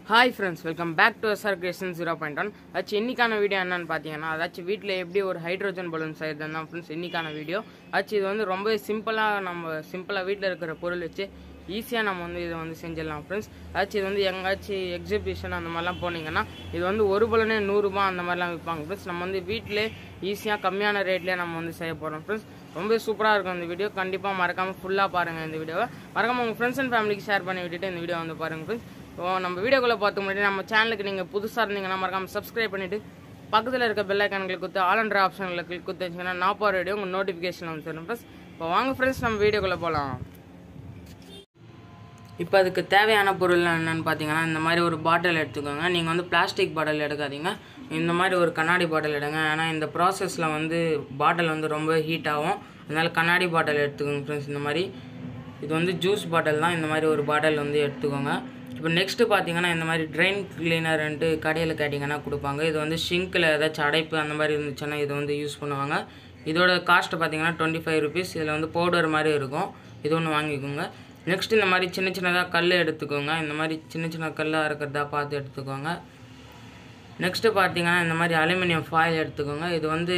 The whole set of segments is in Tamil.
Hi friends, welcome back to S.R.CREATION 0.1. ஆச்சு இன்னைக்கான வீடியோ என்னன்னு பார்த்தீங்கன்னா அதாச்சும் வீட்டில் எப்படி ஒரு ஹைட்ரோஜன் பலூன் செய்யறதுன்னு தான் ஃப்ரெண்ட்ஸ் இன்னைக்கான வீடியோ. ஆச்சு இது வந்து ரொம்ப சிம்பிளாக வீட்டில் இருக்கிற பொருள் வச்சு ஈஸியாக நம்ம வந்து இதை வந்து செஞ்சிடலாம் ஃப்ரெண்ட்ஸ். ஆச்சு இது வந்து எங்காச்சும் எக்ஸிபிஷன் அந்த மாதிரிலாம் போனீங்கன்னா இது வந்து ஒரு பலூனே 100 ரூபாய் அந்த மாதிரிலாம் விற்பாங்க ஃப்ரெண்ட்ஸ். நம்ம வந்து வீட்டிலே ஈஸியாக கம்மியான ரேட்லேயே நம்ம வந்து செய்ய போகிறோம் ஃப்ரெண்ட்ஸ். ரொம்ப சூப்பராக இருக்கும் இந்த வீடியோ. கண்டிப்பாக மறக்காமல் ஃபுல்லாக பாருங்கள் இந்த வீடியோவை. மறக்காமல் உங்கள் ஃப்ரெண்ட்ஸ் அண்ட் ஃபேமிலிக்கு ஷேர் பண்ணி விட்டுட்டு இந்த வீடியோ வந்து பாருங்கள் ஃப்ரெண்ட்ஸ். நம்ம வீடியோக்குள்ளே பார்த்து முன்னாடி நம்ம சேனலுக்கு நீங்கள் புதுசாக இருந்தீங்கன்னா மறக்காமல் சப்ஸ்கிரைப் பண்ணிவிட்டு பக்கத்தில் இருக்க பெல் ஐக்கான்களை கொடுத்து ஆல் அண்ட் ஆப்ஷனில் கிளிக் கொடுத்து வச்சிங்கன்னா நான் போகிற வீடியோ உங்கள் நோட்டிஃபிகேஷன் வந்து தரும் ஃப்ரெண்ட்ஸ். இப்போ வாங்க ஃப்ரெண்ட்ஸ் நம்ம வீடியோக்குள்ளே போகலாம். இப்போ அதுக்கு தேவையான பொருள் என்னென்னு பார்த்தீங்கன்னா இந்த மாதிரி ஒரு பாட்டில் எடுத்துக்கோங்க. நீங்கள் வந்து பிளாஸ்டிக் பாட்டில் எடுக்காதீங்க, இந்த மாதிரி ஒரு கண்ணாடி பாட்டில் எடுங்க. ஏன்னா இந்த ப்ராசஸில் வந்து பாட்டில் வந்து ரொம்ப ஹீட் ஆகும், அதனால் கண்ணாடி பாட்டில் எடுத்துக்கோங்க ஃப்ரெண்ட்ஸ். இந்த மாதிரி இது வந்து ஜூஸ் பாட்டில் தான், இந்த மாதிரி ஒரு பாட்டில் வந்து எடுத்துக்கோங்க. இப்போ நெக்ஸ்ட்டு பார்த்தீங்கன்னா இந்த மாதிரி ட்ரெயின் கிளீனர்ன்ட்டு கடையில் கேட்டிங்கன்னா கொடுப்பாங்க. இது வந்து ஷிங்கில் ஏதாச்சும் அடைப்பு அந்த மாதிரி இருந்துச்சுன்னா இதை வந்து யூஸ் பண்ணுவாங்க. இதோட காஸ்ட்டு பார்த்தீங்கன்னா 25 rupees. இதில் வந்து பவுடர் மாதிரி இருக்கும், இது ஒன்று வாங்கிக்கோங்க. நெக்ஸ்ட் இந்த மாதிரி சின்ன சின்னதாக கல் எடுத்துக்கோங்க. இந்த மாதிரி சின்ன சின்ன கல்லாக இருக்கிறதா பார்த்து எடுத்துக்கோங்க. நெக்ஸ்ட்டு பார்த்தீங்கன்னா இந்த மாதிரி அலுமினியம் ஃபாயில் எடுத்துக்கோங்க. இது வந்து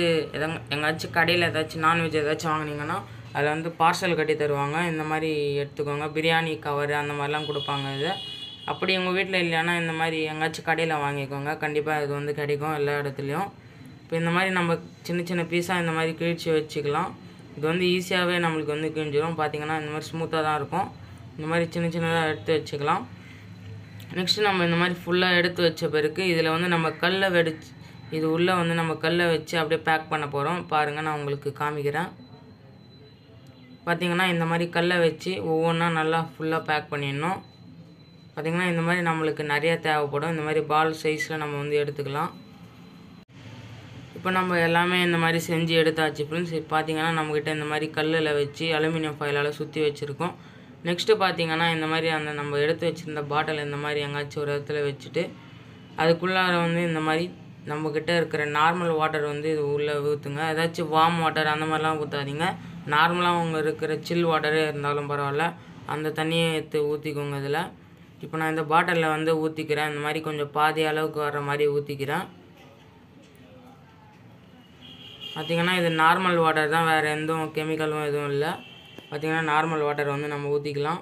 எங்காச்சும் கடையில் ஏதாச்சும் நான்வெஜ் ஏதாச்சும் வாங்கினீங்கன்னா அதில் வந்து பார்சல் கட்டி தருவாங்க. இந்த மாதிரி எடுத்துக்கோங்க. பிரியாணி கவர் அந்த மாதிரிலாம் கொடுப்பாங்க. இது அப்படி உங்கள் வீட்டில் இல்லைன்னா இந்த மாதிரி எங்காச்சும் கடையில் வாங்கிக்கோங்க, கண்டிப்பாக இது வந்து கிடைக்கும் எல்லா இடத்துலையும். இப்போ இந்த மாதிரி நம்ம சின்ன சின்ன பீஸாக இந்த மாதிரி கிழிச்சு வச்சுக்கலாம். இது வந்து ஈஸியாகவே நம்மளுக்கு வந்து கிழிஞ்சிடும். பார்த்திங்கன்னா இந்த மாதிரி ஸ்மூத்தாக தான் இருக்கும். இந்த மாதிரி சின்ன சின்னதாக எடுத்து வச்சுக்கலாம். நெக்ஸ்ட்டு நம்ம இந்த மாதிரி ஃபுல்லாக எடுத்து வச்ச பிறகு இதில் வந்து நம்ம கல்லை வெடிச்சு இது உள்ளே வந்து நம்ம கல்லை வச்சு அப்படியே பேக் பண்ண போகிறோம். பாருங்கள், நான் உங்களுக்கு காமிக்கிறேன். பார்த்திங்கன்னா இந்த மாதிரி கல்லை வச்சு ஒவ்வொன்றா நல்லா ஃபுல்லாக பேக் பண்ணிடணும். பார்த்திங்கன்னா இந்த மாதிரி நம்மளுக்கு நிறையா தேவைப்படும். இந்த மாதிரி பால் சைஸில் நம்ம வந்து எடுத்துக்கலாம். இப்போ நம்ம எல்லாமே இந்த மாதிரி செஞ்சு எடுத்தாச்சு ஃப்ரெண்ட்ஸ். இப்போ பார்த்திங்கன்னா நம்மக்கிட்ட இந்த மாதிரி கல்லில் வச்சு அலுமினியம் ஃபாயிலால் சுற்றி வச்சுருக்கோம். நெக்ஸ்ட்டு பார்த்திங்கன்னா இந்த மாதிரி அந்த நம்ம எடுத்து வச்சுருந்த பாட்டில் இந்த மாதிரி எங்காச்சும் ஒரு இடத்துல வச்சுட்டு அதுக்குள்ளார வந்து இந்த மாதிரி நம்மக்கிட்ட இருக்கிற நார்மல் வாட்டர் வந்து இது உள்ளே ஊற்றுங்க. ஏதாச்சும் வார்ம் வாட்டர் அந்த மாதிரிலாம் ஊற்றாதீங்க. நார்மலாக அவங்க இருக்கிற சில் வாட்டரே இருந்தாலும் பரவாயில்ல, அந்த தண்ணியை எடுத்து ஊற்றிக்கோங்க இதில். இப்போ நான் இந்த பாட்டிலில் வந்து ஊற்றிக்கிறேன். இந்த மாதிரி கொஞ்சம் பாதி அளவுக்கு வர்ற மாதிரி ஊற்றிக்கிறேன். பார்த்திங்கன்னா இது நார்மல் வாட்டர் தான், வேறு எந்த கெமிக்கலும் எதுவும் இல்லை. பார்த்திங்கன்னா நார்மல் வாட்டர் வந்து நம்ம ஊற்றிக்கலாம்.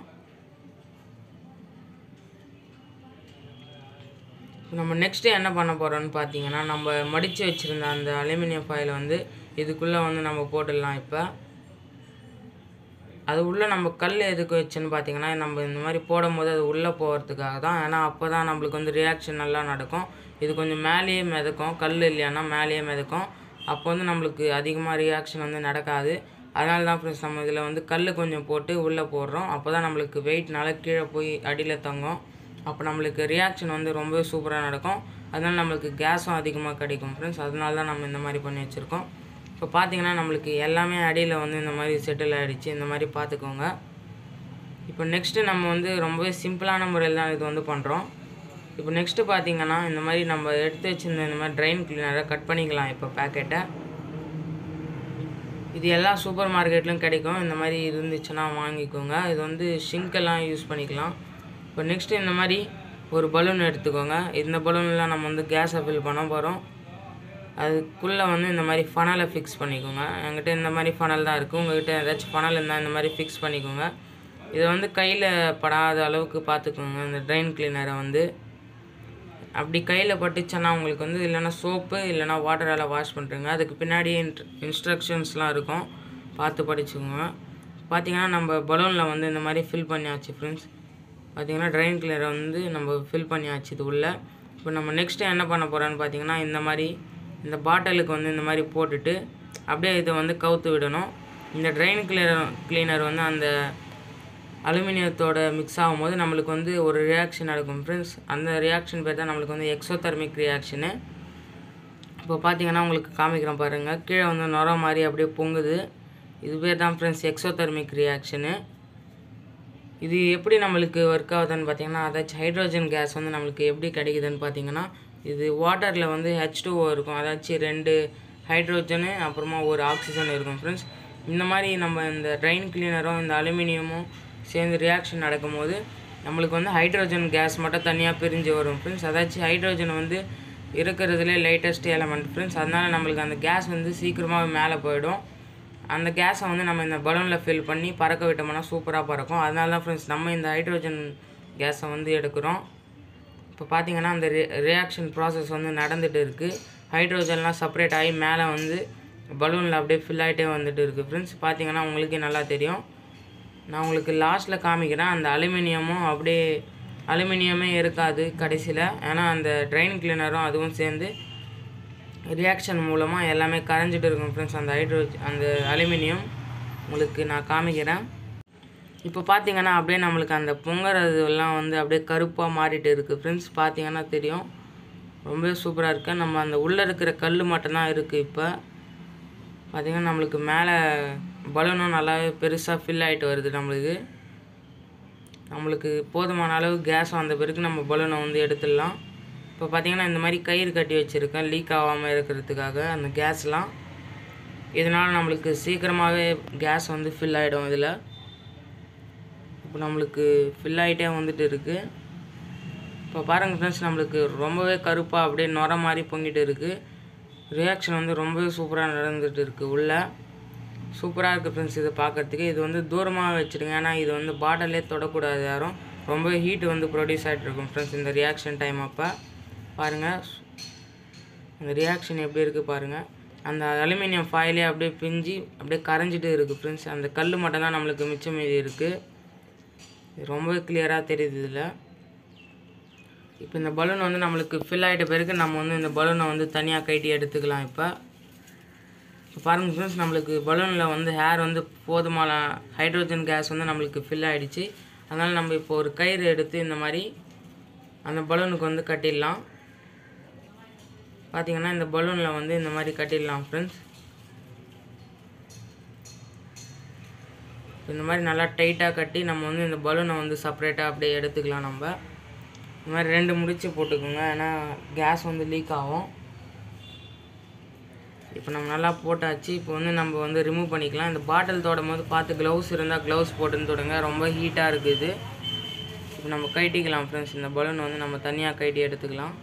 நம்ம நெக்ஸ்ட்டு என்ன பண்ண போகிறோம்னு பார்த்தீங்கன்னா நம்ம மடித்து வச்சுருந்த அந்த அலுமினியம் ஃபாயிலை வந்து இதுக்குள்ளே வந்து நம்ம போட்டுடலாம். இப்போ அது உள்ளே நம்ம கல் எதுக்கு வச்சுன்னு பார்த்தீங்கன்னா நம்ம இந்த மாதிரி போடும் போது அது உள்ளே போகிறதுக்காக தான். ஏன்னா அப்போ தான் நம்மளுக்கு வந்து ரியாக்ஷன் நல்லா நடக்கும். இது கொஞ்சம் மேலேயே மிதக்கும், கல் இல்லையானா மேலேயே மிதக்கும். அப்போ வந்து நம்மளுக்கு அதிகமாக ரியாக்ஷன் வந்து நடக்காது. அதனால தான் ஃப்ரெண்ட்ஸ் நம்ம இதில் வந்து கல் கொஞ்சம் போட்டு உள்ளே போடுறோம். அப்போ தான் நம்மளுக்கு வெயிட்னால கீழே போய் அடியில் தங்கும். அப்போ நம்மளுக்கு ரியாக்ஷன் வந்து ரொம்பவே சூப்பராக நடக்கும். அதனால் நம்மளுக்கு கேஸும் அதிகமாக கிடைக்கும் ஃப்ரெண்ட்ஸ். அதனால தான் நம்ம இந்த மாதிரி பண்ணி வச்சுருக்கோம். இப்போ பார்த்திங்கன்னா நம்மளுக்கு எல்லாமே அடியில் வந்து இந்த மாதிரி செட்டில் ஆகிடுச்சு. இந்த மாதிரி பார்த்துக்கோங்க. இப்போ நெக்ஸ்ட்டு நம்ம வந்து ரொம்பவே சிம்பிளான முறையில் தான் இது வந்து பண்ணுறோம். இப்போ நெக்ஸ்ட்டு பார்த்திங்கன்னா இந்த மாதிரி நம்ம எடுத்து வச்சுருந்த இந்த மாதிரி ட்ரெயின் கிளீனரை கட் பண்ணிக்கலாம். இப்போ பேக்கெட்டை இது எல்லா சூப்பர் மார்க்கெட்லையும் கிடைக்கும். இந்த மாதிரி இருந்துச்சுன்னா வாங்கிக்கோங்க. இது வந்து ஷிங்கெல்லாம் யூஸ் பண்ணிக்கலாம். இப்போ நெக்ஸ்ட்டு இந்த மாதிரி ஒரு பலூன் எடுத்துக்கோங்க. இந்த பலூனில் நம்ம வந்து கேஸை ஃபில் பண்ண போகிறோம். அதுக்குள்ளே வந்து இந்த மாதிரி ஃபனலை ஃபிக்ஸ் பண்ணிக்கோங்க. என்கிட்ட இந்த மாதிரி ஃபனல் தான் இருக்குது. உங்கள்கிட்ட ஏதாச்சும் ஃபனல் இருந்தால் இந்த மாதிரி ஃபிக்ஸ் பண்ணிக்கோங்க. இதை வந்து கையில் படாத அளவுக்கு பார்த்துக்கோங்க. இந்த ட்ரெயின் கிளீனரை வந்து அப்படி கையில் பட்டுச்சுன்னா உங்களுக்கு வந்து இல்லைனா சோப்பு இல்லைனா வாட்டரால் வாஷ் பண்ணுறங்க. அதுக்கு பின்னாடி இன்ஸ்ட்ரக்ஷன்ஸ்லாம் இருக்கும், பார்த்து படிச்சுக்கோங்க. பார்த்திங்கன்னா நம்ம பலூனில் வந்து இந்த மாதிரி ஃபில் பண்ணியாச்சு ஃப்ரெண்ட்ஸ். பார்த்திங்கன்னா ட்ரெயின் கிளீனரை வந்து நம்ம ஃபில் பண்ணியாச்சு இது உள்ள. இப்போ நம்ம நெக்ஸ்ட்டு என்ன பண்ண போகிறோன்னு பார்த்திங்கன்னா இந்த மாதிரி இந்த பாட்டிலுக்கு வந்து இந்த மாதிரி போட்டுட்டு அப்படியே இதை வந்து கவுத்து விடணும். இந்த ட்ரெயின் கிளீனர் வந்து அந்த அலுமினியத்தோட மிக்ஸ் ஆகும்போது நம்மளுக்கு வந்து ஒரு ரியாக்ஷன் நடக்கும் ஃப்ரெண்ட்ஸ். அந்த ரியாக்ஷன் பேர் தான் நம்மளுக்கு வந்து எக்ஸோதெர்மிக் ரியாக்ஷனு. இப்போ பார்த்திங்கன்னா உங்களுக்கு காமிக்கிறேன் பாருங்கள், கீழே வந்து நுர மாதிரி அப்படியே பொங்குது. இது பேர் தான் ஃப்ரெண்ட்ஸ் எக்ஸோதெர்மிக் ரியாக்ஷனு. இது எப்படி நம்மளுக்கு ஒர்க் ஆகுதுன்னு பார்த்திங்கன்னா அதாச்சும் ஹைட்ரோஜன் கேஸ் வந்து நம்மளுக்கு எப்படி கிடைக்குதுன்னு பார்த்திங்கன்னா இது வாட்டரில் வந்து H2O இருக்கும், அதாச்சும் 2 ஹைட்ரோஜனு அப்புறமா ஒரு ஆக்சிஜன் இருக்கும் ஃப்ரெண்ட்ஸ். இந்த மாதிரி நம்ம இந்த ட்ரெயின் கிளீனரும் இந்த அலுமினியமும் சேர்ந்து ரியாக்ஷன் நடக்கும்போது நம்மளுக்கு வந்து ஹைட்ரோஜன் கேஸ் மட்டும் தனியாக பிரிஞ்சு வரும் ஃப்ரெண்ட்ஸ். அதாச்சும் ஹைட்ரோஜன் வந்து இருக்கிறதுலே லைட்டஸ்ட் எலமெண்ட் ஃப்ரெண்ட்ஸ். அதனால் நம்மளுக்கு அந்த கேஸ் வந்து சீக்கிரமாக மேலே போயிடும். அந்த கேஸை வந்து நம்ம இந்த பலூனில் ஃபில் பண்ணி பறக்க விட்டோம்னா சூப்பராக பறக்கும். அதனால தான் ஃப்ரெண்ட்ஸ் நம்ம இந்த ஹைட்ரோஜன் கேஸை வந்து எடுக்கிறோம். இப்போ பார்த்தீங்கன்னா அந்த ரியாக்ஷன் ப்ராசஸ் வந்து நடந்துகிட்டு இருக்குது. ஹைட்ரோஜன்லாம் செப்பரேட் ஆகி மேலே வந்து பலூனில் அப்படியே ஃபில் ஆகிட்டே வந்துட்டு இருக்குது ஃப்ரெண்ட்ஸ். பார்த்தீங்கன்னா உங்களுக்கே நல்லா தெரியும். நான் உங்களுக்கு லாஸ்ட்டில் காமிக்கிறேன். அந்த அலுமினியமே இருக்காது கடைசியில். ஏன்னா அந்த ட்ரைன் கிளீனரும் அதுவும் சேர்ந்து ரியாக்ஷன் மூலமாக எல்லாமே கரைஞ்சிட்டு இருக்கும் ஃப்ரெண்ட்ஸ். அந்த அலுமினியம் உங்களுக்கு நான் காமிக்கிறேன். இப்போ பார்த்தீங்கன்னா அப்படியே நம்மளுக்கு அந்த பொங்குறதுலாம் வந்து அப்படியே கருப்பாக மாறிட்டு இருக்குது ஃப்ரெண்ட்ஸ். பார்த்தீங்கன்னா தெரியும், ரொம்பவே சூப்பராக இருக்குது. நம்ம அந்த உள்ளே இருக்கிற கல் மட்டும்தான் இருக்குது. இப்போ பார்த்தீங்கன்னா நம்மளுக்கு மேலே பலூனும் நல்லாவே பெருசாக ஃபில் ஆகிட்டு வருது. நம்மளுக்கு போதுமான அளவு கேஸ் வந்த பிறகு நம்ம பலூனை வந்து எடுத்துடலாம். இப்போ பார்த்தீங்கன்னா இந்த மாதிரி கயிறு கட்டி வச்சுருக்கேன் லீக் ஆகாமல் இருக்கிறதுக்காக அந்த கேஸ்லாம். இதனால் நம்மளுக்கு சீக்கிரமாகவே கேஸ் வந்து ஃபில் ஆகிடும். இதில் இப்போ நம்மளுக்கு ஃபில் ஆகிட்டே வந்துட்டு இருக்குது. இப்போ பாருங்கள் ஃப்ரெண்ட்ஸ், நம்மளுக்கு ரொம்பவே கருப்பாக அப்படியே நுர மாதிரி பொங்கிட்டு இருக்குது. ரியாக்ஷன் வந்து ரொம்பவே சூப்பராக நடந்துகிட்டு இருக்குது. உள்ளே சூப்பராக இருக்குது ஃப்ரெண்ட்ஸ். இதை பார்க்குறதுக்கு இது வந்து தூரமாக வச்சுடுங்க. ஏன்னா இது வந்து பாட்டிலே தொடக்கூடாது யாரும். ரொம்பவே ஹீட் வந்து ப்ரொடியூஸ் ஆகிட்டு இருக்கும் ஃப்ரெண்ட்ஸ் இந்த ரியாக்ஷன் டைம். அப்போ பாருங்கள் அந்த ரியாக்ஷன் எப்படி இருக்குது பாருங்கள். அந்த அலுமினியம் ஃபாயிலே அப்படியே பிஞ்சு அப்படியே கரைஞ்சிட்டு இருக்குது ஃப்ரெண்ட்ஸ். அந்த கல் மட்டும்தான் நம்மளுக்கு மிச்சம் மீதி இருக்குது. இது ரொம்பவே கிளியராக தெரியுது இதில். இப்போ இந்த பலூன் வந்து நம்மளுக்கு ஃபில் ஆகிட்ட பிறகு நம்ம வந்து இந்த பலூனை வந்து தனியாக கட்டி எடுத்துக்கலாம். இப்போ பாருங்கள் ஃப்ரெண்ட்ஸ், நம்மளுக்கு பலூனில் வந்து ஹேர் வந்து போதுமான ஹைட்ரோஜன் கேஸ் வந்து நம்மளுக்கு ஃபில் ஆகிடுச்சு. அதனால் நம்ம இப்போ ஒரு கயிறு எடுத்து இந்த மாதிரி அந்த பலூனுக்கு வந்து கட்டிடலாம். பார்த்திங்கன்னா இந்த பலூனில் வந்து இந்த மாதிரி கட்டிடலாம் ஃப்ரெண்ட்ஸ். இந்த மாதிரி நல்லா டைட்டாக கட்டி நம்ம வந்து இந்த பலூனை வந்து செப்பரேட்டாக அப்படியே எடுத்துக்கலாம். நம்ம இந்த மாதிரி 2 முடிச்சு போட்டுக்கோங்க, ஏன்னா கேஸ் வந்து லீக் ஆகும். இப்போ நம்ம நல்லா போட்டாச்சு. இப்போ வந்து நம்ம வந்து ரிமூவ் பண்ணிக்கலாம். இந்த பாட்டில் தொடும் போது பார்த்து க்ளவுஸ் இருந்தால் க்ளவுஸ் போட்டுன்னு தொடுங்க, ரொம்ப ஹீட்டாக இருக்குது. இப்போ நம்ம கட்டிக்கலாம் ஃப்ரெண்ட்ஸ். இந்த பலூன் வந்து நம்ம தனியாக கட்டி எடுத்துக்கலாம்.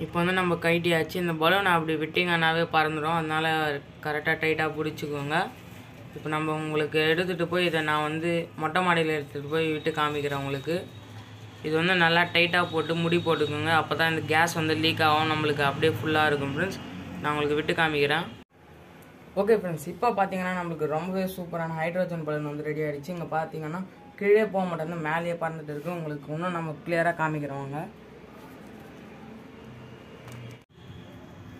இப்போ வந்து நம்ம கட்டியாச்சு. இந்த பலூனை அப்படி விட்டிங்கன்னாவே பறந்துடும். அதனால் கரெக்டாக டைட்டாக பிடிச்சிக்கோங்க. இப்போ நம்ம உங்களுக்கு எடுத்துகிட்டு போய் இதை நான் வந்து மொட்டை மாடியில் எடுத்துகிட்டு போய் விட்டு காமிக்கிறேன் உங்களுக்கு. இது வந்து நல்லா டைட்டாக போட்டு முடி போட்டுக்கோங்க. அப்போ தான் இந்த கேஸ் வந்து லீக் ஆகும், நம்மளுக்கு அப்படியே ஃபுல்லாக இருக்கும் ஃப்ரெண்ட்ஸ். நான் உங்களுக்கு விட்டு காமிக்கிறேன். ஓகே ஃப்ரெண்ட்ஸ், இப்போ பார்த்தீங்கன்னா நம்மளுக்கு ரொம்பவே சூப்பரான ஹைட்ரோஜன் பலூன் வந்து ரெடி ஆகிடுச்சு. இங்கே பார்த்தீங்கன்னா கீழே போக மாட்டேன், மேலேயே பறந்துட்டு இருக்கு. உங்களுக்கு இன்னும் நம்ம கிளியராக காமிக்கிறோங்க.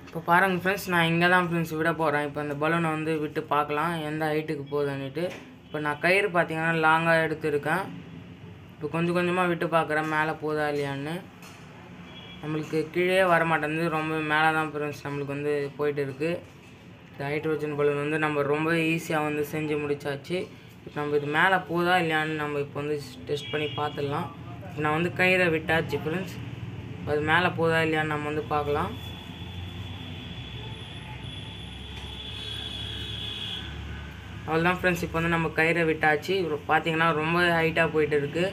இப்போ பாருங்கள் ஃப்ரெண்ட்ஸ், நான் இங்கே தான் ஃப்ரெண்ட்ஸ் விட போகிறேன். இப்போ அந்த பலூனை வந்து விட்டு பார்க்கலாம் எந்த ஹைட்டுக்கு போகுதுன்னுட்டு. இப்போ நான் கயிறு பார்த்தீங்கன்னா லாங்காக எடுத்துருக்கேன். இப்போ கொஞ்சம் கொஞ்சமாக விட்டு பார்க்குறேன் மேலே போதா இல்லையான்னு. நம்மளுக்கு கீழே வர மாட்டேங்குது, ரொம்ப மேலே தான் ஃப்ரெண்ட்ஸ் நம்மளுக்கு வந்து போயிட்டு இருக்குது. இந்த ஹைட்ரோஜன் பலூன் வந்து நம்ம ரொம்ப ஈஸியாக வந்து செஞ்சு முடிச்சாச்சு. இப்போ நம்ம இது மேலே போதா இல்லையான்னு நம்ம இப்போ வந்து டெஸ்ட் பண்ணி பார்த்துடலாம். இப்போ நான் வந்து கயிறை விட்டாச்சு ஃப்ரெண்ட்ஸ். அது மேலே போதா இல்லையான்னு நம்ம வந்து பார்க்கலாம். அவ்வளோதான் ஃப்ரெண்ட்ஸ், இப்போ வந்து நம்ம கயிறை விட்டாச்சு. பார்த்தீங்கன்னா ரொம்ப ஹைட்டாக போயிட்டு இருக்குது.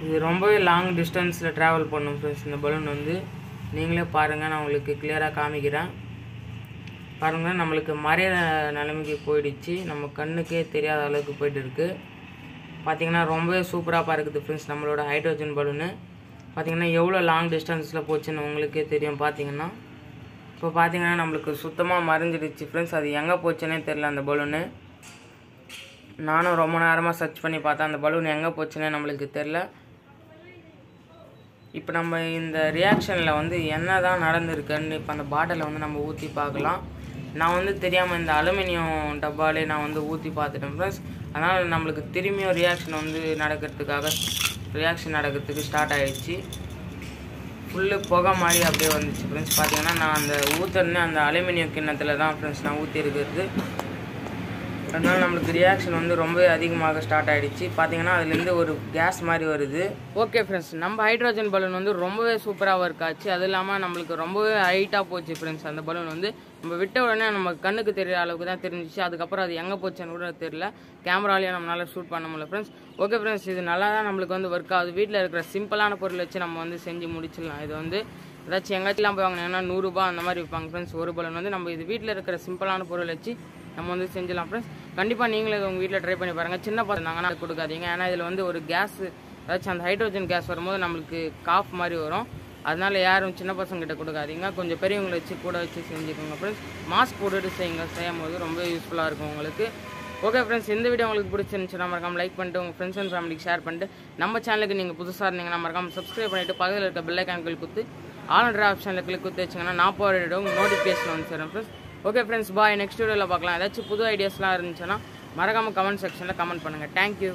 இது ரொம்பவே லாங் டிஸ்டன்ஸில் ட்ராவல் பண்ணும் ஃப்ரெண்ட்ஸ் இந்த பலூன் வந்து. நீங்களே பாருங்கள், நான் உங்களுக்கு கிளியராக காமிக்கிறேன். பாருங்கள், நம்மளுக்கு மறைய நிலைமைக்கு போயிடுச்சு. நம்ம கண்ணுக்கே தெரியாத அளவுக்கு போயிட்டு இருக்குது. பார்த்திங்கன்னா ரொம்பவே சூப்பராக பறக்குது ஃப்ரெண்ட்ஸ் நம்மளோட ஹைட்ரோஜன் பலூனு. பார்த்திங்கன்னா எவ்வளோ லாங் டிஸ்டன்ஸில் போச்சுன்னு உங்களுக்கே தெரியும். பார்த்திங்கன்னா இப்போ பார்த்திங்கன்னா நம்மளுக்கு சுத்தமாக மறைஞ்சிடுச்சு ஃப்ரெண்ட்ஸ். அது எங்கே போச்சுன்னே தெரில அந்த பலூனு. நானும் ரொம்ப நேரமாக சர்ச் பண்ணி பார்த்தேன், அந்த பலூன் எங்கே போச்சுன்னே நம்மளுக்கு தெரில. இப்போ நம்ம இந்த ரியாக்ஷனில் வந்து என்ன தான் நடந்திருக்குன்னு இப்போ அந்த பாட்டிலை வந்து நம்ம ஊற்றி பார்க்கலாம். நான் வந்து தெரியாமல் இந்த அலுமினியம் டப்பாலே நான் வந்து ஊற்றி பார்த்துட்டேன் ஃப்ரெண்ட்ஸ். அதனால் நம்மளுக்கு திரும்பியும் ரியாக்ஷன் நடக்கிறதுக்கு ஸ்டார்ட் ஆகிடுச்சு. ஃபுல்லு புகை மாதிரி அப்படியே வந்துச்சு ஃப்ரெண்ட்ஸ். பார்த்தீங்கன்னா நான் அந்த ஊற்றுறதுனே அந்த அலுமினியம் கிண்ணத்தில் தான் ஃப்ரெண்ட்ஸ் நான் ஊற்றி இருக்கிறது. அதனால் நம்மளுக்கு ரியாக்ஷன் வந்து ரொம்ப அதிகமாக ஸ்டார்ட் ஆகிடுச்சு. பார்த்தீங்கன்னா அதுலேருந்து ஒரு கேஸ் மாதிரி வருது. ஓகே ஃப்ரெண்ட்ஸ், நம்ம ஹைட்ரோஜன் பலூன் வந்து ரொம்பவே சூப்பராக ஒர்க் ஆச்சு. அது இல்லாமல் நம்மளுக்கு ரொம்பவே ஹைட்டாக போச்சு ஃப்ரெண்ட்ஸ். அந்த பலூன் வந்து நம்ம விட்ட உடனே நம்ம கண்ணுக்கு தெரிகிற அளவுக்கு தான் தெரிஞ்சிச்சு. அதுக்கப்புறம் அது எங்கே போச்சுன்னு கூட தெரியல. கேமராலேயே நம்மளால் ஷூட் பண்ண முடியல ஃப்ரெண்ட்ஸ். ஓகே ஃப்ரெண்ட்ஸ், இது நல்லா தான் நம்மளுக்கு வந்து ஒர்க் ஆகுது. வீட்டில் இருக்கிற சிம்பிளான பொருள் வச்சு நம்ம வந்து செஞ்சு முடிச்சிடலாம். இது வந்து ஏதாச்சும் எங்காச்சும் போய் வாங்கினீங்கன்னா 100 ரூபாய் அந்த மாதிரி விற்பாங்க ஃப்ரெண்ட்ஸ். ஒரு பலூன் வந்து நம்ம இது வீட்டில் இருக்கிற சிம்பிளான பொருள் வச்சு நம்ம வந்து செஞ்சிடலாம் ஃப்ரெண்ட்ஸ். கண்டிப்பாக நீங்களே உங்கள் வீட்டில் ட்ரை பண்ணி பாருங்கள். சின்ன பசங்கன்னா அது கொடுக்காதீங்க. ஏன்னா இதில் வந்து ஒரு கேஸ், ஏதாச்சும் அந்த ஹைட்ரோஜன் கேஸ் வரும்போது நம்மளுக்கு காஃப் மாதிரி வரும். அதனால யாரும் சின்ன பசங்கிட்ட கொடுக்காதீங்க. கொஞ்சம் பெரியவங்களை வச்சு கூட வச்சு செஞ்சுக்கோங்க ஃப்ரெண்ட்ஸ். மாஸ்க் போட்டுட்டு செய்யும் போது ரொம்ப யூஸ்ஃபுல்லாக இருக்கும் உங்களுக்கு. ஓகே ஃப்ரெண்ட்ஸ், இந்த வீடியோ உங்களுக்கு பிடிச்சிருந்துச்சுன்னா மறக்காம லைக் பண்ணிட்டு உங்கள் ஃப்ரெண்ட்ஸ் அண்ட் ஃபேமிலிக்கு ஷேர் பண்ணிட்டு நம்ம சேனலுக்கு நீங்கள் புதுசாக இருந்தீங்கன்னா மறக்காம சப்ஸ்கிரைப் பண்ணிவிட்டு பக்கத்தில் இருக்க பெல் ஐக்கான் குத்து ஆல் ஆப்ஷனில் கிளிக் குத்து வச்சிங்கன்னா நான் போகிற நோட்டிஃபிகேஷன் வந்து சேரும் ஃப்ரெண்ட்ஸ். ஓகே ஃப்ரெண்ட்ஸ், பாய். நெக்ஸ்ட் வீடியோவில் பார்க்கலாம். ஏதாச்சும் புது ஐடியாஸ்லாம் இருந்துச்சுன்னா மறக்காமல் கமெண்ட் செக்ஷனில் கமெண்ட் பண்ணுங்கள். தேங்க்யூ.